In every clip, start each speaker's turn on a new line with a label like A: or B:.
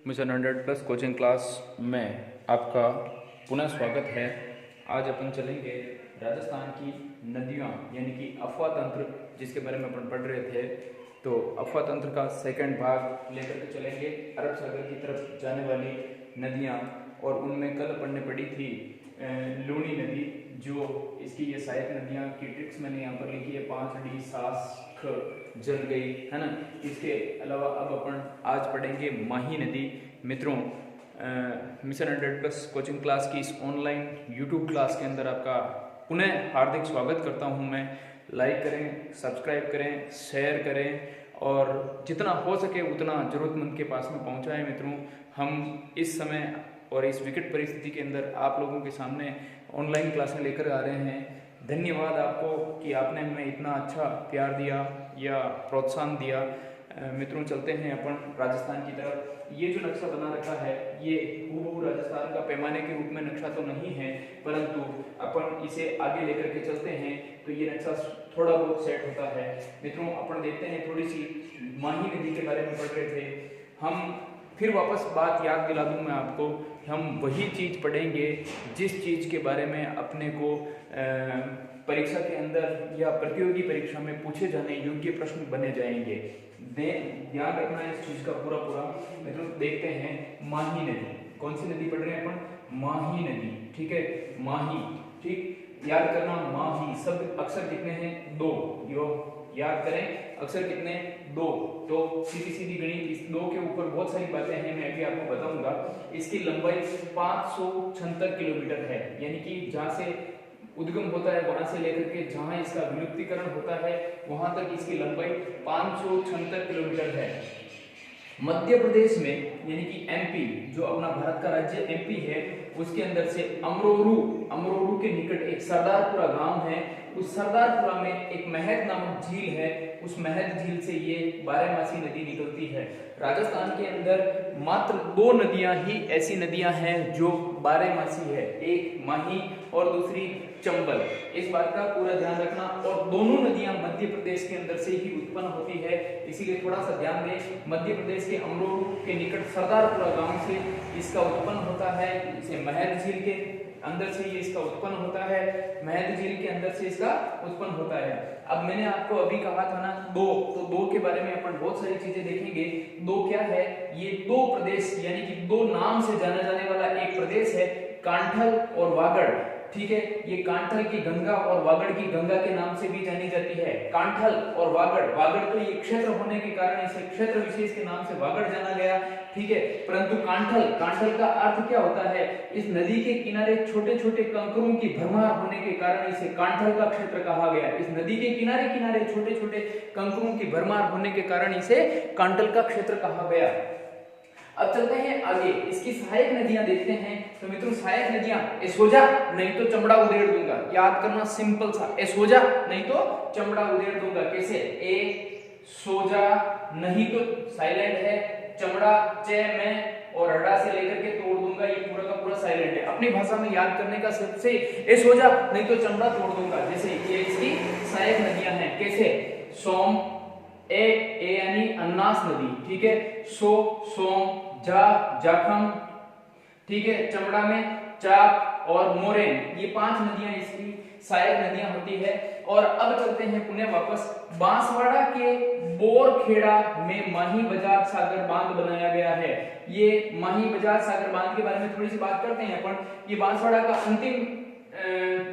A: Mission 100+ coaching class में आपका पुनः स्वागत है। आज अपन चलेंगे राजस्थान की नदियाँ यानी कि अफवाह तंत्र, जिसके बारे में अपन पढ़ रहे थे। तो अफवाह तंत्र का सेकंड भाग लेकर के चलेंगे। अरब सागर की तरफ जाने वाली नदियाँ, और उनमें कल अपन ने पढ़ी थी लूनी नदी, जो इसकी ये सहायक नदियाँ की ट्रिक्स मैंने यहाँ पर लिखी है। 5D सास जल गई है ना। इसके अलावा अब अपन आज पढ़ेंगे माही नदी। मित्रों, मिशन 100+ कोचिंग क्लास की इस ऑनलाइन यूट्यूब क्लास के अंदर आपका पुनः हार्दिक स्वागत करता हूं मैं। लाइक करें, सब्सक्राइब करें, शेयर करें और जितना हो सके उतना ज़रूरतमंद के पास में पहुंचाएं। मित्रों, हम इस समय और इस विकट परिस्थिति के अंदर आप लोगों के सामने ऑनलाइन क्लासें लेकर आ रहे हैं। धन्यवाद आपको कि आपने हमें इतना अच्छा प्यार दिया या प्रोत्साहन दिया। मित्रों, चलते हैं अपन राजस्थान की तरफ। ये जो नक्शा बना रखा है ये हूबहू राजस्थान का पैमाने के रूप में नक्शा तो नहीं है, परंतु अपन इसे आगे लेकर के चलते हैं तो ये नक्शा थोड़ा बहुत सेट होता है। मित्रों, अपन देखते हैं, थोड़ी सी माही नदी के बारे में पढ़ रहे थे हम। फिर वापस बात याद दिला दूं मैं आपको, हम वही चीज़ पढ़ेंगे जिस चीज़ के बारे में अपने को परीक्षा के अंदर या प्रतियोगी परीक्षा में पूछे जाने योग्य प्रश्न बने जाएंगे। ध्यान रखना है इस चीज़ का पूरा। मित्रों, देखते हैं माही नदी। कौन सी नदी पढ़ रहे हैं अपन? माही नदी। ठीक है, माही। ठीक, याद करना, माही शब्द अक्षर कितने हैं? 2। यो याद करें, अक्षर कितने? 2। तो सीधी गणित, इस 2 के ऊपर बहुत सारी बातें हैं, मैं अभी आपको बताऊंगा। इसकी लंबाई 576 किलोमीटर है, यानी कि जहां से उद्गम होता है वहां से लेकर के जहां इसका विलुप्तीकरण होता है वहां तक इसकी लंबाई 576 किलोमीटर है। मध्य प्रदेश में यानी कि एमपी, जो अपना भारत का राज्य एमपी है, उसके अंदर से अमरोरू के निकट एक सरदारपुरा गांव है। उस सरदारपुरा में एक महद नामक झील है। उस महद झील से ये बारहमासी नदी निकलती है। राजस्थान के अंदर मात्र 2 नदियां ही ऐसी नदियां हैं जो बारहमासी है, एक माही और दूसरी चंबल। इस बात का पूरा ध्यान रखना। और दोनों नदियां मध्य प्रदेश के अंदर से ही उत्पन्न होती है, इसीलिए थोड़ा सा ध्यान दें। मध्य प्रदेश के अमरोरू के निकट सरदारपुरा गांव से इसका उत्पन्न होता है। इसे महद झील के अंदर से ये इसका उत्पन्न होता है, महद झील के अंदर से इसका उत्पन्न होता है। अब मैंने आपको अभी कहा था ना 2, तो 2 के बारे में अपन बहुत सारी चीजें देखेंगे। 2 क्या है? ये 2 प्रदेश यानी कि 2 नाम से जाना जाने वाला एक प्रदेश है, कांठल और वागड़। ठीक है, ये कांठल की गंगा और वागड़ की गंगा के नाम से भी जानी जाती है। कांठल और वागड़ तो ये क्षेत्र होने के कारण इसे क्षेत्र विशेष के नाम से वागड़ जाना गया। ठीक है, परंतु कांठल का अर्थ क्या होता है? इस नदी के किनारे छोटे छोटे कंकरों की भरमार होने के कारण इसे कांठल का क्षेत्र कहा गया। इस नदी के किनारे किनारे छोटे छोटे कंकरों की भरमार होने के कारण इसे कांठल का क्षेत्र कहा गया। अब चलते हैं आगे, इसकी सहायक नदियां देखते हैं। तो मित्रों, सहायक नदियां एसोजा नहीं तो चमड़ा उधेड़ दूंगा। याद करना, सिंपल सा, एसोजा नहीं तो चमड़ा उधेड़ दूंगा। कैसे? ए सोजा नहीं तो साइलेंट है, चमड़ा चे में और हड़ा से लेकर के तोड़ दूंगा, ये पूरा का पूरा साइलेंट है। अपनी भाषा में याद करने का सबसे, एसोजा नहीं तो चमड़ा तोड़ दूंगा। जैसे ये इसकी सहायक नदियां हैं। कैसे? सोम, ए यानी अन्नास नदी। ठीक है, सोम, जाखम। ठीक है, चमड़ा में चाप और मोरेन, ये 5 नदियां इसकी सहायक नदियां होती है। और अब चलते हैं पुनः वापस। बांसवाड़ा के बोरखेड़ा में माही बजाज सागर बांध बनाया गया है। ये माही बजाज सागर बांध के बारे में थोड़ी सी बात करते हैं अपन। ये बांसवाड़ा का अंतिम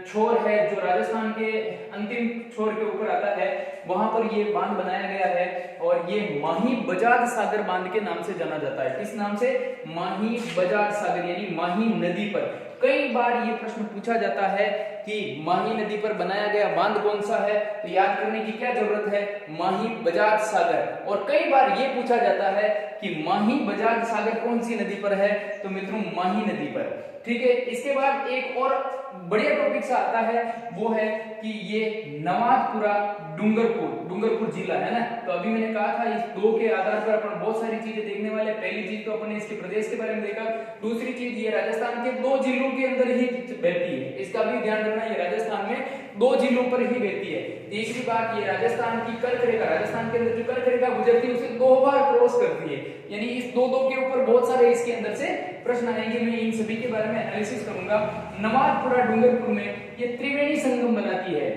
A: छोर है, जो राजस्थान के अंतिम छोर के ऊपर आता है, वहां पर ये बांध बनाया गया है। और ये माही बजाज सागर बांध के नाम से जाना जाता है। किस नाम से? माही बजाज सागर, यानी माही नदी पर। कई बार ये प्रश्न पूछा जाता है कि माही नदी पर बनाया गया बांध कौन सा है, तो याद करने की क्या जरूरत है? माही बजाज सागर। और कई बार ये पूछा जाता है कि माही बजाज सागर कौन सी नदी पर है, तो मित्रों माही नदी पर। ठीक है, इसके बाद एक और बढ़िया टॉपिक सा आता है, वो है कि ये नवादपुरा डूंगरपुर जिला है ना। तो अभी मैंने कहा था इस 2 के आधार पर अपन बहुत सारी चीजें देखने वाले। पहली चीज तो अपने इसके प्रदेश के बारे में देखा, दूसरी चीज ये राजस्थान के 2 जिलों के अंदर ही बहती है, इसका भी ध्यान रखना। ये राजस्थान में 2 जिलों पर ही बहती है। तीसरी बात, ये राजस्थान की कर्क रेखा, राजस्थान के अंदर जो कर्क रेखा गुजरती है उसे 2 बार क्रॉस करती है, यानी इस 2-2 के ऊपर बहुत सारे इसके अंदर से प्रश्न आएंगे। मैं इन सभी के बारे में एनालिसिस करूंगा। नवाबपुरा डूंगरपुर में ये त्रिवेणी संगम बनाती है।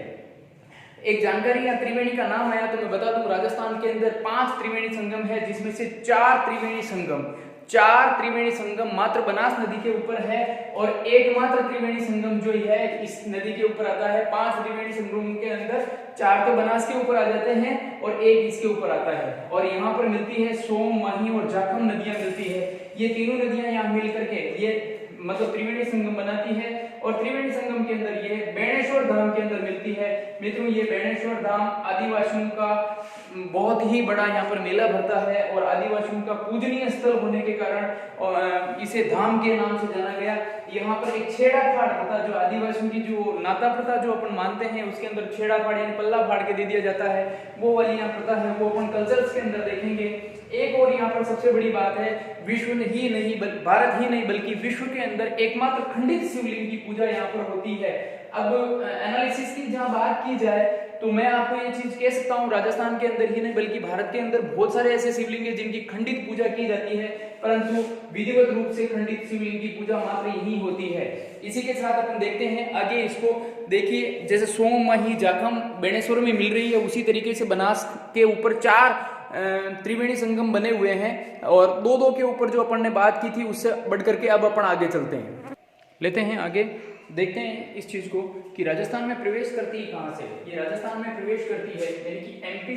A: एक जानकारी या त्रिवेणी का नाम आया तो मैं बता दूं, राजस्थान के अंदर 5 त्रिवेणी संगम है, जिसमें से 4 त्रिवेणी संगम मात्र बनास नदी के ऊपर है और एकमात्र त्रिवेणी संगम जो है इस नदी के ऊपर आता है। 5 त्रिवेणी संगम के अंदर 4 तो बनास के ऊपर आ जाते हैं और एक इसके ऊपर आता है, और यहाँ पर मिलती है सोम, माही और जाखम नदियां मिलती है। ये तीनों नदियां यहाँ मिल करके ये मतलब त्रिवेणी संगम बनाती है, और त्रिवेणी संगम के अंदर ये बेणेश्वर धाम के अंदर मिलती है। मित्रों, ये बेणेश्वर धाम आदिवासियों का बहुत ही बड़ा यहाँ पर मेला भरता है और आदिवासियों का पूजनीय स्थल होने के कारण इसे धाम के नाम से जाना गया। यहाँ पर एक छेड़ा फाड़ प्रथा, जो आदिवासियों की जो नाता प्रथा जो अपन मानते हैं उसके अंदर छेड़ा फाड़ यानी पल्ला फाड़ के दे दिया जाता है, वो वाली यहाँ प्रथा है, वो अपन कल्चर्स के अंदर देखेंगे। एक और यहाँ पर सबसे बड़ी बात है, विश्व ही नहीं भारत ही नहीं बल्कि विश्व के अंदर एकमात्र खंडित शिवलिंग की पूजा यहाँ पर होती है। अब एनालिसिस की जहाँ बात की जाए तो मैं आपको ये चीज कह सकता हूँ, राजस्थान के अंदर ही नहीं बल्कि भारत के अंदर बहुत सारे ऐसे शिवलिंग हैं जिनकी खंडित पूजा की जाती है, परंतु विधिवत रूप से खंडित शिवलिंग की पूजा मात्र यही होती है। इसी के साथ अपन देखते हैं आगे, इसको देखिए, जैसे सोम, माही, जाखम बेणेश्वर में मिल रही है, उसी तरीके से बनास के ऊपर 4 त्रिवेणी संगम बने हुए हैं, और 2-2 के ऊपर जो अपन ने बात की थी उससे बढ़ करके अब अपन आगे चलते हैं, लेते हैं आगे, देखते हैं इस चीज को कि राजस्थान में प्रवेश करती है कहां से। ये राजस्थान में प्रवेश करती है यानी कि एमपी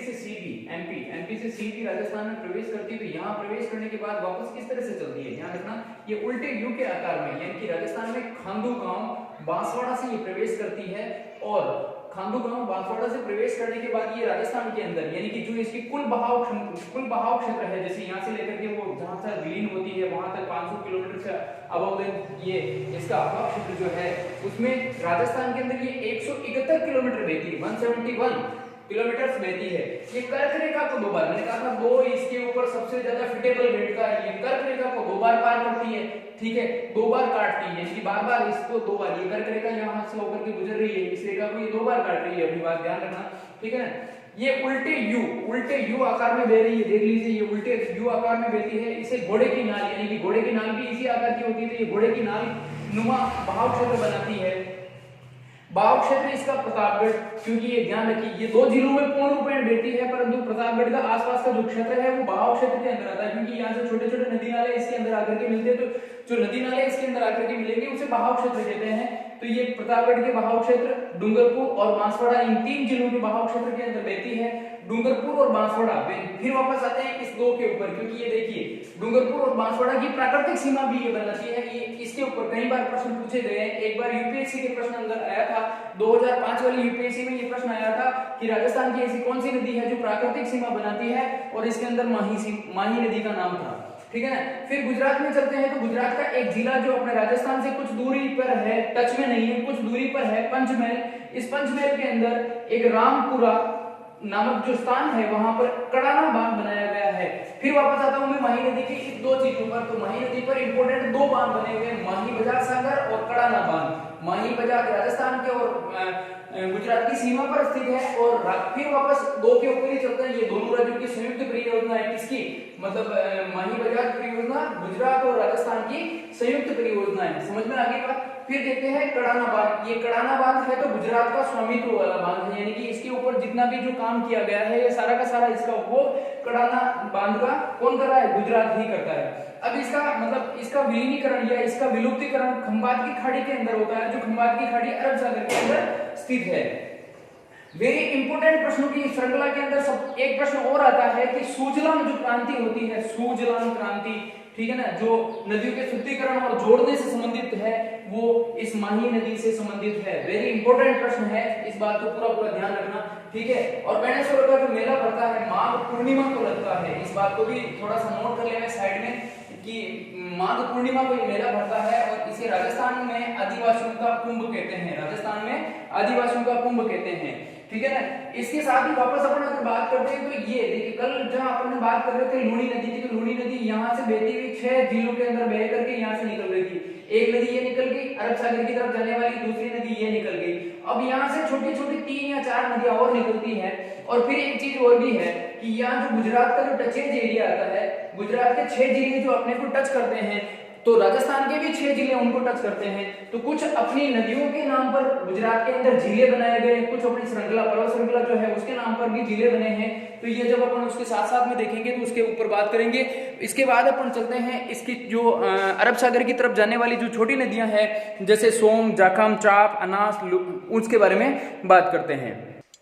A: से सीधी राजस्थान में प्रवेश करती है। तो यहाँ प्रवेश करने के बाद वापस किस तरह से चलती है, ध्यान रखना, ये उल्टे यू के आकार में, यानी कि राजस्थान में खांडू गांव बांसवाड़ा से ये प्रवेश करती है, और खांडू गांव बांसवाड़ा से प्रवेश करने के बाद ये राजस्थान के अंदर यानी कि जो इसकी कुल बहाव क्षेत्र है, जैसे यहाँ से लेकर के वो जहां से विलीन होती है वहां तक 500 किलोमीटर से अबव ये इसका बहाव क्षेत्र जो है उसमें राजस्थान के अंदर ये 171 किलोमीटर बहती है, 171 किलोमीटर बहती है। ये कर्क रेखा को 2 बार, मैंने कहा था 2 इसके ऊपर सबसे ज्यादा फिटेबल रेट का है, ये कर्क रेखा को 2 बार पार करती है, ठीक है, 2 बार काटती है, यानी कि बार-बार इसको 2 बार, ये कर्क रेखा यहाँ से होकर के गुजर रही है, इस रेखा को ये 2 बार काट रही है, अपनी बात ध्यान रखना, ठीक है ना। ये उल्टे यू आकार में बह रही है, देख लीजिए, ये उल्टे यू आकार में बहती है। इसे घोड़े की नाल, यानी कि घोड़े की नाल भी इसी आकार की होती है, तो ये घोड़े की नाल नुमा बहाव क्षेत्र बनाती है। बहाव क्षेत्र इसका प्रतापगढ़, क्योंकि ये ध्यान रखिए ये 2 जिलों में पूर्ण रूपेण बेटी है, परंतु प्रतापगढ़ का आसपास का जो क्षेत्र है वो बहाव क्षेत्र के अंदर आता है, क्योंकि यहाँ से छोटे छोटे नदी नाले इसके अंदर आकर के मिलते हैं, तो जो नदी नाले इसके अंदर आकर के मिलेंगे उसे बहाव क्षेत्र कहते हैं। तो ये प्रतापगढ़ के बहाव क्षेत्र, डूंगरपुर और बांसवाड़ा, इन 3 जिलों के बहाव क्षेत्र के अंदर बहती है। डूंगरपुर और बांसवाड़ा, फिर वापस आते हैं इस 2 के ऊपर, क्योंकि ये देखिए डूंगरपुर और बांसवाड़ा की प्राकृतिक सीमा भी ये बनाती है। ये इसके ऊपर कई बार प्रश्न पूछे गए हैं। एक बार यूपीएससी के प्रश्न अंदर आया था, 2005 वाली यूपीएससी में ये प्रश्न आया था कि राजस्थान की ऐसी कौन सी नदी है जो प्राकृतिक सीमा बनाती है, और इसके अंदर माही नदी का नाम था, ठीक है ना। फिर गुजरात में चलते हैं, तो गुजरात का एक जिला जो अपने राजस्थान से कुछ दूरी पर है, टच में नहीं है, कुछ दूरी पर है, पंचमहल। इस पंचमहल के अंदर एक रामपुरा नामक जो स्थान है वहां पर कड़ाना बांध बनाया गया है। फिर वापस आता हूं मैं माही नदी की इस 2 चीजों पर। तो माही नदी पर इंपोर्टेंट 2 बांध बने हुए हैं, माही बजाज सागर और कड़ाना बांध। माही बजाज राजस्थान के और गुजरात की सीमा पर स्थित है, और फिर वापस 2 के ऊपर ही चलते हैं। ये दोनों राज्यों की संयुक्त परियोजना है, किसकी, मतलब माही बजाज परियोजना गुजरात और राजस्थान की संयुक्त परियोजना है, समझ में आ गई बात। फिर देखते हैं कड़ाना बांध। ये कड़ाना बांध है तो गुजरात का स्वामित्व वाला बांध है, यानी कि इसके ऊपर जितना भी जो काम किया गया है ये सारा का सारा इसका उपयोग कड़ाना बांध का कौन कर रहा है, गुजरात ही करता है। अब इसका मतलब इसका विलीनीकरण या इसका विलुप्तीकरण खंबात की खाड़ी के अंदर होता है, जो खंबात की खाड़ी अरब सागर के अंदर स्थित है। वेरी इंपोर्टेंट प्रश्नों की श्रृंखला के अंदर सब एक प्रश्न और आता है कि सूजलाम जो क्रांति होती है, सूजलाम क्रांति, ठीक है ना, जो नदियों के शुद्धिकरण और जोड़ने से संबंधित है, वो इस माही नदी से संबंधित है। वेरी इंपोर्टेंट प्रश्न है, इस बात को पूरा ध्यान रखना, ठीक है। और बेणेश्वर का जो मेला पड़ता है माघ पूर्णिमा को लगता है, इस बात को भी थोड़ा सा नोट कर लेना साइड में कि माघ पूर्णिमा को ये मेला भरता है, और इसे राजस्थान में आदिवासियों का कुंभ कहते हैं, राजस्थान में आदिवासियों का कुंभ कहते हैं, ठीक है ना। इसके साथ ही वापस अपन अगर बात करते हैं तो ये देखिए कल जहां अपन ने बात कर रहे थे लूनी नदी की, तो लूनी नदी यहाँ से बहती हुई 6 जिलों के अंदर बह करके यहाँ से निकल रही थी। एक नदी ये निकल गई अरब सागर की तरफ जाने वाली, दूसरी नदी ये निकल गई। अब यहाँ से छोटी छोटी 3 या 4 नदियां और निकलती हैं। और फिर एक चीज और भी है कि यहाँ जो गुजरात का जो टचेज एरिया आता है, गुजरात के 6 जिले जो अपने को टच करते हैं, तो राजस्थान के भी 6 जिले उनको टच करते हैं। तो कुछ अपनी नदियों के नाम पर गुजरात के अंदर जिले बनाए गए, कुछ अपनी श्रृंखला पर्वत श्रृंखला जो है उसके नाम पर भी जिले बने हैं। तो ये जब अपन उसके साथ साथ में देखेंगे तो उसके ऊपर बात करेंगे। इसके बाद अपन चलते हैं इसकी जो अरब सागर की तरफ जाने वाली जो छोटी नदियां हैं, जैसे सोम, जाखम, चाप, अनास, उसके बारे में बात करते हैं।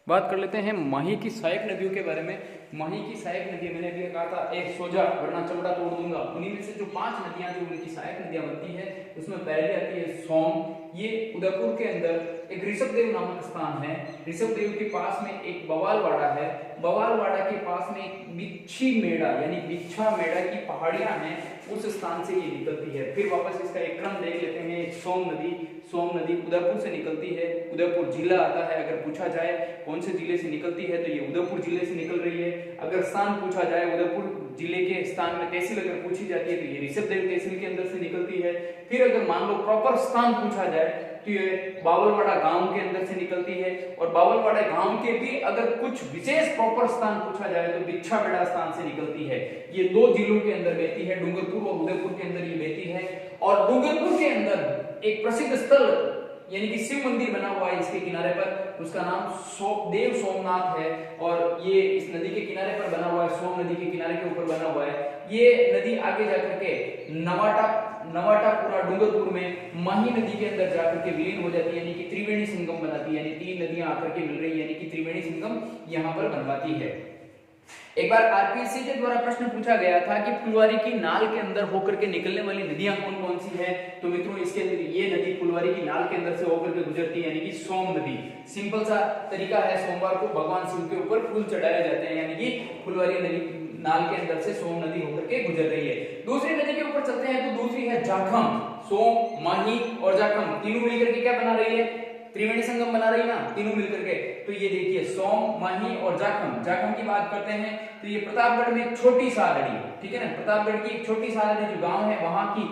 A: बात कर लेते हैं माही की सहायक नदियों के बारे में। माही की सहायक नदी मैंने अभी कहा था, एक सोजा वरना चमड़ा तोड़ दूंगा। उन्हीं में से जो 5 नदियां जो उनकी सहायक नदियां बनती है उसमें पहले आती है सोम। ये उदयपुर के अंदर एक ऋषभदेव नामक स्थान है। ऋषभदेव के पास में एक बवालवाड़ा है। बवालवाड़ा के पास में एक बिच्छी मेड़ा यानी बिच्छा मेड़ा की पहाड़ियां हैं, उस स्थान से ये निकलती है। फिर वापस इसका एक क्रम देख लेते हैं। सोम नदी उदयपुर से निकलती है। उदयपुर जिला आता है। अगर पूछा जाए कौन से जिले से निकलती है तो ये उदयपुर जिले से निकल रही है। अगर स्थान पूछा जाए उदयपुर जिले के स्थान में तहसील अगर पूछी जाती है तो ये ऋषभदेव तहसील के अंदर से निकलती है। फिर अगर मान लो प्रॉपर स्थान पूछा जाए तो ये बावलवाड़ा गांव के अंदर से निकलती है। और बावलवाड़ा गांव के भी अगर कुछ विशेष प्रॉपर स्थान पूछा जाए तो बिच्छा मेड़ा स्थान से निकलती है। ये 2 जिलों के अंदर बहती है, डूंगरपुर और उदयपुर के अंदर ये बहती है। और डूंगरपुर के अंदर एक प्रसिद्ध स्थल यानी कि शिव मंदिर बना हुआ है इसके किनारे पर, उसका नाम देव सोमनाथ है। और ये इस नदी के किनारे पर बना हुआ है, सोम नदी के किनारे के ऊपर बना हुआ है। ये नदी आगे जाकर के नवाटापुरा डूंगरपुर में माही नदी के अंदर जाकर के विलीन हो जाती है, यानी कि त्रिवेणी संगम बनाती है। यानी 3 नदियां आकर के मिल रही है, यानी कि त्रिवेणी संगम यहाँ पर बनवाती है। एक बार आरपीएससी के द्वारा प्रश्न पूछा गया था कि फुलवारी की नाल के अंदर होकर के निकलने वाली नदियां कौन कौन सी है, तो मित्रों इसके अंदर ये नदी फुलवारी की नाल के अंदर से होकर के गुजरती है, यानी कि सोम नदी। सिंपल सा तरीका है, सोमवार को भगवान शिव के ऊपर फूल चढ़ाए जाते हैं, यानी कि फुलवारी नदी नाल के अंदर से सोम नदी होकर के गुजर रही है। दूसरी नदी के ऊपर चलते हैं तो दूसरी है जाखम। सोम, माही और जाखम तीनों मिलकर के क्या बना रही है, त्रिवेणी संगम बना रही है ना, तीनों मिलकर के। तो ये देखिए सोम, माही और जाखम की बात करते हैं तो ये प्रतापगढ़ में छोटी सालड़ी, ठीक है ना, प्रतापगढ़ की एक छोटी सालड़ी जो गांव है वहां की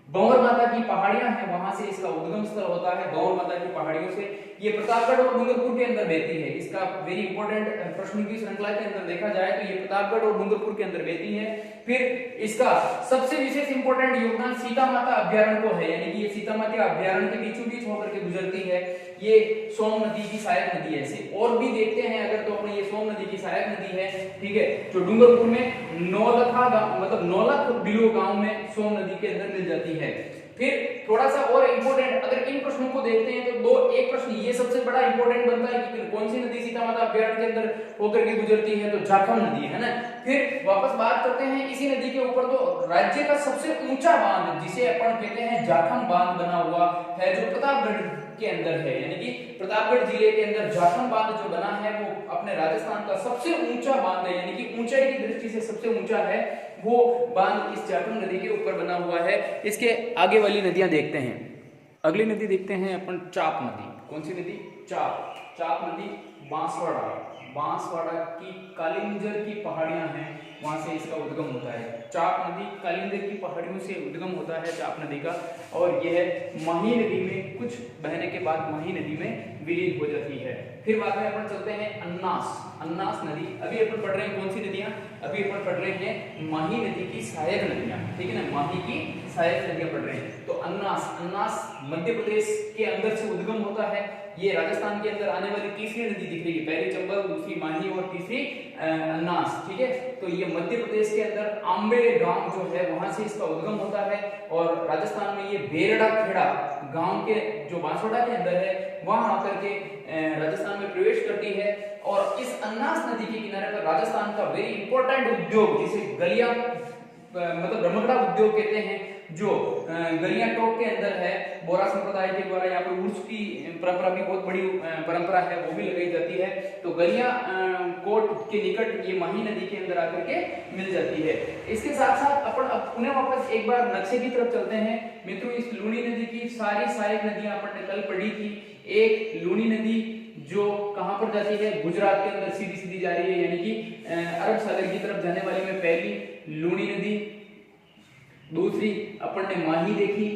A: भंवर माता की पहाड़ियां हैं, वहां से इसका उद्गम स्थल होता है। भंवर माता की पहाड़ियों से ये प्रतापगढ़ और डूंगरपुर के अंदर बहती है। इसका वेरी इंपॉर्टेंट प्रश्न की श्रृंखला के अंदर देखा जाए तो ये प्रतापगढ़ और डूंगरपुर के अंदर बहती है। फिर इसका सबसे विशेष इंपॉर्टेंट योगदान सीता माता अभ्यारण्य को है, यानी कि ये सीता माता अभ्यारण्य के बीचों बीच होकर के गुजरती है। ये सोम नदी की सहायक नदी है। ऐसे और भी देखते हैं अगर तो अपने ये सोम नदी की सहायक नदी है, ठीक है, जो डूंगरपुर में नौलखा मतलब नौलख बिलो गांव में सोम नदी के अंदर मिल जाती है। फिर थोड़ा सा और इंपॉर्टेंट अगर इन प्रश्नों को देखते हैं तो एक प्रश्न ये सबसे बड़ा इंपॉर्टेंट बनता है कि कौन सी नदी सीता माता अभ्यारण्य के अंदर होकर के गुजरती है, तो जाखम नदी है ना। फिर वापस बात करते हैं इसी नदी के ऊपर, तो राज्य का सबसे ऊंचा बांध जिसे अपन कहते हैं जाखम बांध बना हुआ है, जो प्रतापगढ़ के अंदर है, यानी कि प्रतापगढ़ जिले के अंदर जाखम बांध जो बना है वो अपने राजस्थान का सबसे ऊंचा बांध है, यानी कि ऊंचाई की दृष्टि से सबसे ऊंचा है वो बांध इस जाखम नदी के ऊपर बना हुआ है। इसके आगे वाली नदियां देखते हैं। अगली नदी देखते हैं अपन चाप नदी। कौन सी नदी, चाप नदी बांसवाड़ा की कालिंजर की पहाड़ियां हैं, वहां से इसका उद्गम होता है। चाप नदी कालिंजर की पहाड़ियों से उद्गम होता है चाप नदी का, और यह माही नदी में कुछ बहने के बाद माही नदी में विलीन हो जाती है। फिर बाद में अपन चलते हैं अन्नास नदी। अभी अपन पढ़ रहे हैं कौन सी नदियां, अभी अपन पढ़ रहे हैं माही नदी की सहायक नदियां, ठीक है ना, माही की सहायक नदियां पढ़ रहे हैं। तो अन्नास मध्य प्रदेश के अंदर से उद्गम होता है। ये राजस्थान के अंदर आने वाली तीसरी नदी दिख रही है, पहली चंबल, दूसरी माही और तीसरी अन्नास, ठीक है। तो ये मध्य प्रदेश के अंदर आंबे गांव जो है वहां से इसका उद्गम होता है, और राजस्थान में ये बेरड़ा खेड़ा गांव के जो बांसवाड़ा के अंदर है वहां आकर के राजस्थान में प्रवेश करती है। और इस अन्नास नदी के किनारे पर राजस्थान का वेरी इंपॉर्टेंट उद्योग जिसे गलिया मतलब रमकड़ा उद्योग कहते हैं, जो गलिया टोक के अंदर है, बोरा संप्रदाय के द्वारा यहाँ पर उर्स की परंपरा भी बहुत बड़ी परंपरा है, वो भी लगाई जाती है। तो गलिया कोट के निकट ये माही नदी के अंदर आकर के मिल जाती है। इसके साथ साथ अपन अब पुनः वापस एक बार नक्शे की तरफ चलते हैं। मित्रों, इस लूनी नदी की सारी सहायक नदियां अपन ने कल पढ़ी थी। एक लूनी नदी जो कहां पर जाती है, गुजरात के अंदर सीधी सीधी जा रही है, यानी कि अरब सागर की तरफ जाने वाली में पहली लूणी नदी, दूसरी अपन ने माही देखी,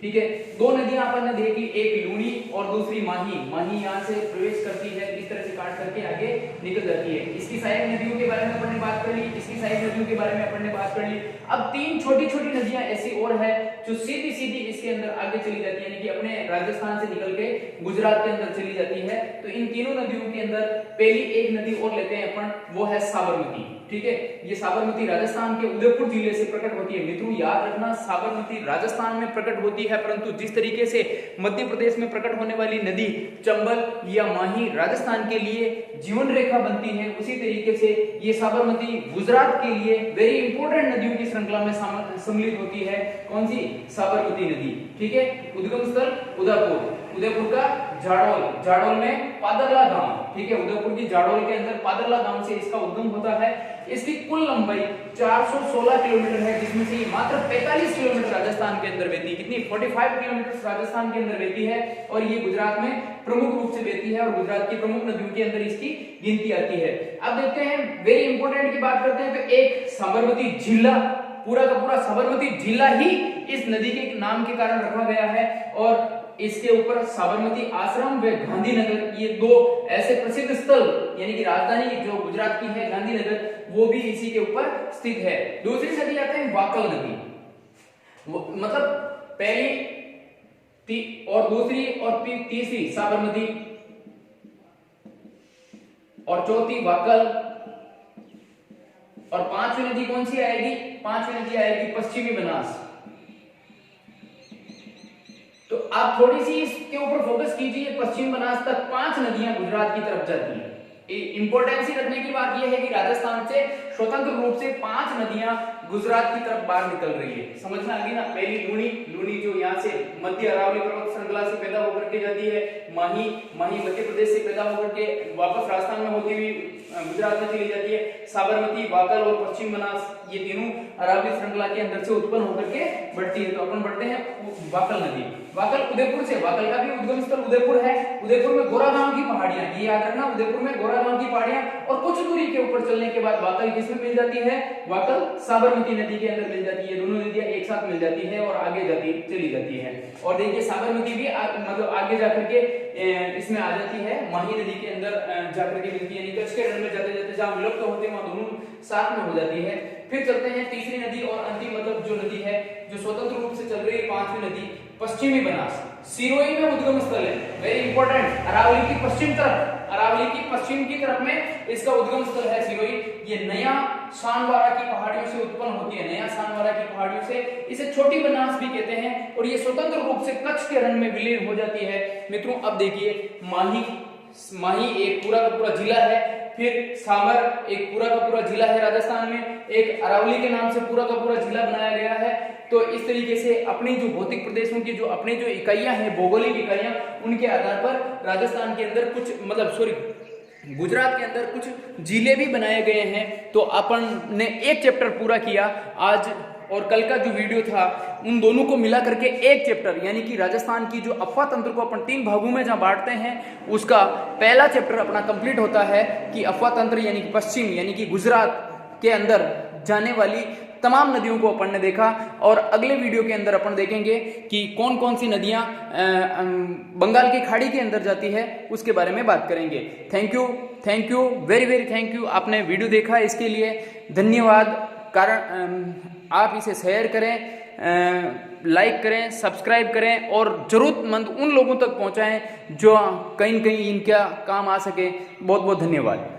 A: ठीक है। दो नदियां अपन ने देखी, एक लूणी और दूसरी माही। माही यहां से प्रवेश करती है, इस तरह से काट करके आगे निकल जाती है। इसकी सहायक नदियों के बारे में अपन ने बात कर ली, इसकी सहायक नदियों के बारे में अपन ने बात कर ली। अब तीन छोटी छोटी नदियां ऐसी और है जो सीधी सीधी इसके अंदर आगे चली जाती है, यानी कि अपने राजस्थान से निकल के गुजरात के अंदर चली जाती है। तो इन तीनों नदियों के अंदर पहली एक नदी और लेते हैं अपन, वो है साबरमती, ठीक है। ये साबरमती राजस्थान के उदयपुर जिले से प्रकट होती है। मित्रों याद रखना, साबरमती राजस्थान में प्रकट होती है, परंतु जिस तरीके से मध्य प्रदेश में प्रकट होने वाली नदी चंबल या माही राजस्थान के लिए जीवन रेखा बनती है, उसी तरीके से ये साबरमती गुजरात के लिए वेरी इंपॉर्टेंट नदियों की श्रृंखला में सम्मिलित होती है। कौन सी? साबरमती नदी, ठीक है। उद्गम स्थल उदयपुर, उदयपुर का जाडौल, जाडौल में पादरला गांव, ठीक है। उदयपुर की जाडौल के अंदर पादरला गांव से इसका उद्गम होता है। इसकी कुल लंबाई 416 किलोमीटर है, जिसमें से मात्र 45 किलोमीटर राजस्थान के अंदर बहती है। कितनी? 45 किलोमीटर राजस्थान के अंदर बहती है, और ये गुजरात में प्रमुख रूप से बहती है, और गुजरात की प्रमुख नदियों के अंदर इसकी गिनती आती है। अब देखते हैं, वेरी इंपॉर्टेंट की बात करते हैं, तो एक साबरमती जिला, पूरा का पूरा साबरमती जिला ही इस नदी के नाम के कारण रखा गया है, और इसके ऊपर साबरमती आश्रम व गांधीनगर, ये दो ऐसे प्रसिद्ध स्थल, यानी कि राजधानी जो गुजरात की है गांधीनगर, वो भी इसी के ऊपर स्थित है। दूसरी नदी आते हैं वाकल नदी, मतलब पहली और दूसरी और तीसरी साबरमती, और चौथी वाकल, और पांचवी नदी कौन सी आएगी? पांचवी नदी आएगी पश्चिमी बनास। तो आप थोड़ी सी इसके ऊपर फोकस कीजिए, पश्चिम बनास तक 5 नदियां गुजरात की तरफ जाती हैं। इंपॉर्टेंस रखने की बात यह है कि राजस्थान से स्वतंत्र रूप से 5 नदियां गुजरात की तरफ बाहर निकल रही है। समझ में आ गई ना? पहली लूणी, लूणी जो यहाँ से मध्य अरावली पर्वत श्रृंखला से पैदा होकर के जाती है। माही, माही मध्य प्रदेश से पैदा होकर के वापस राजस्थान में होती हुई गुजरात में चली जाती है। साबरमती, वाकल और पश्चिम बनास, ये तीनों अरावली श्रृंखला के अंदर से उत्पन्न होकर के बढ़ती है। तो अपन बढ़ते हैं वाकल नदी। वाकल उदयपुर से, वाकल का भी उद्गम स्थल उदयपुर है। उदयपुर में गोरागांव की पहाड़ियां, ये याद रखना, उदयपुर में गोरागांव की पहाड़ियां, और कुछ दूरी के ऊपर चलने के बाद वाकल किसमें मिल जाती है? वाकल साबरमती नदी के अंदर मिल जाती है। दोनों नदियां एक साथ मिल जाती है और आगे चली जाती है। और देखिए साबरमती भी मतलब आगे जाकर के इसमें आ जाती है, माही नदी के अंदर जाकर के मिलती है, यानी कच्छ के रण में जाते जाते जहां विलुप्त होते हैं वहां दोनों साथ में हो जाती है। फिर चलते हैं तीसरी नदी और अंतिम, मतलब जो नदी है जो स्वतंत्र रूप से चल रही है, पांचवी नदी पश्चिमी बनास, सिरोही में उद्गम स्थल है। वेरी इंपॉर्टेंट, अरावली की पश्चिम तरफ, अरावली की पश्चिम की तरफ में इसका उद्गम स्थल है सिरोही। ये नया सानवारा की पहाड़ियों से उत्पन्न होती है, नया सानवारा की पहाड़ियों से, इसे छोटी बनास भी कहते हैं, और ये स्वतंत्र रूप से कच्छ के रण में विलीन हो जाती है। मित्रों अब देखिए, माही, माही एक पूरा का पूरा जिला है, फिर सागर एक पूरा का पूरा जिला है राजस्थान में, एक अरावली के नाम से पूरा का पूरा जिला बनाया गया है। तो इस तरीके से अपनी जो भौतिक प्रदेशों की जो अपनी जो इकाइयां हैं, भौगोलिक इकाइयां, उनके आधार पर राजस्थान के अंदर कुछ, मतलब सॉरी गुजरात के अंदर कुछ जिले भी बनाए गए हैं। तो अपन ने एक चैप्टर पूरा किया आज, और कल का जो वीडियो था उन दोनों को मिला करके एक चैप्टर, यानी कि राजस्थान की जो अफवाह तंत्र को अपन 3 भागों में जहां बांटते हैं, उसका पहला चैप्टर अपना कंप्लीट होता है कि अफवाह तंत्र यानी कि पश्चिम, यानी कि गुजरात के अंदर जाने वाली तमाम नदियों को अपन ने देखा। और अगले वीडियो के अंदर अपन देखेंगे कि कौन कौन सी नदियां बंगाल की खाड़ी के अंदर जाती है, उसके बारे में बात करेंगे। Thank you very very thank you. आपने वीडियो देखा, इसके लिए धन्यवाद। कारण आप इसे शेयर करें, लाइक करें, सब्सक्राइब करें, और जरूरतमंद उन लोगों तक पहुंचाएं जो कहीं न कहीं इनका काम आ सके। बहुत बहुत धन्यवाद।